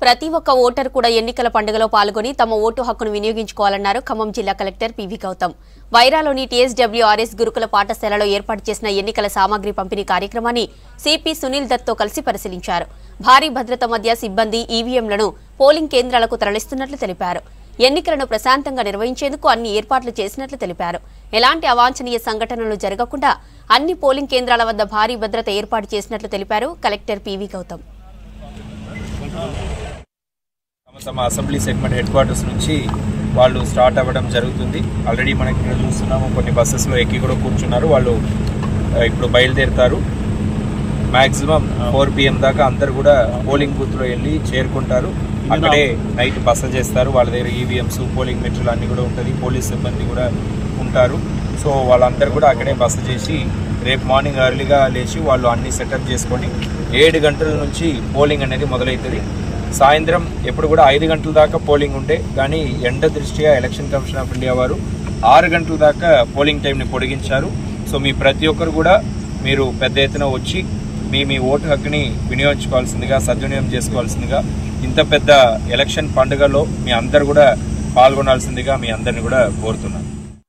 ప్రతి ఒక్క ఓటర్ కూడా ఎన్నికల పండుగలో పాల్గొని తమ ఓటు హక్కును వినియోగించుకోవాలన్నారు ఖమ్మం జిల్లా కలెక్టర్ పివి గౌతమ్. వైరాలోని టీఎస్డబ్ల్యూఆర్ఎస్ గురుకుల పాఠశాలలో ఏర్పాటు చేసిన ఎన్నికల సామాగ్రి పంపిణీ కార్యక్రమాన్ని సిపి సునీల్ దత్తో కలిసి పరిశీలించారు. భారీ భద్రత మధ్య సిబ్బంది ఈవీఎంలను పోలింగ్ కేంద్రాలకు తరలిస్తున్నట్లు తెలిపారు. ఎన్నికలను ప్రశాంతంగా నిర్వహించేందుకు అన్ని ఏర్పాట్లు చేసినట్లు తెలిపారు. ఎలాంటి అవాంఛనీయ సంఘటనలు జరగకుండా అన్ని పోలింగ్ కేంద్రాల వద్ద భారీ భద్రత ఏర్పాటు చేసినట్లు తెలిపారు కలెక్టర్ పివి గౌతమ్. తమ అసెంబ్లీ సెగ్మెంట్ హెడ్ క్వార్టర్స్ నుంచి వాళ్ళు స్టార్ట్ అవ్వడం జరుగుతుంది. ఆల్రెడీ మనకి ఇక్కడ చూస్తున్నాము, కొన్ని బస్సెస్లో ఎక్కి కూడా కూర్చున్నారు. వాళ్ళు ఇప్పుడు బయలుదేరుతారు. మ్యాక్సిమం 4 PM దాకా అందరు కూడా పోలింగ్ బూత్లో వెళ్ళి చేరుకుంటారు. అక్కడే నైట్ బస చేస్తారు. వాళ్ళ దగ్గర ఈవీఎంస్, పోలింగ్ మెటీరియల్ అన్నీ కూడా ఉంటుంది. పోలీస్ సిబ్బంది కూడా ఉంటారు. సో వాళ్ళందరూ కూడా అక్కడే బస చేసి రేపు మార్నింగ్ ఎర్లీగా లేచి వాళ్ళు అన్ని సెటప్ చేసుకొని 7 గంటల నుంచి పోలింగ్ అనేది మొదలవుతుంది. సాయంత్రం ఎప్పుడు కూడా 5 గంటల దాకా పోలింగ్ ఉంటే కానీ ఎండ దృష్ట్యా ఎలక్షన్ కమిషన్ ఆఫ్ ఇండియా వారు 6 గంటల దాకా పోలింగ్ టైంని పొడిగించారు. సో మీ ప్రతి ఒక్కరు కూడా మీరు పెద్ద ఎత్తున వచ్చి మీ ఓటు హక్కుని వినియోగించుకోవాల్సిందిగా, సద్వినియోగం చేసుకోవాల్సిందిగా, ఇంత పెద్ద ఎలక్షన్ పండుగలో మీ అందరు కూడా పాల్గొనాల్సిందిగా మీ అందరిని కూడా కోరుతున్నాను.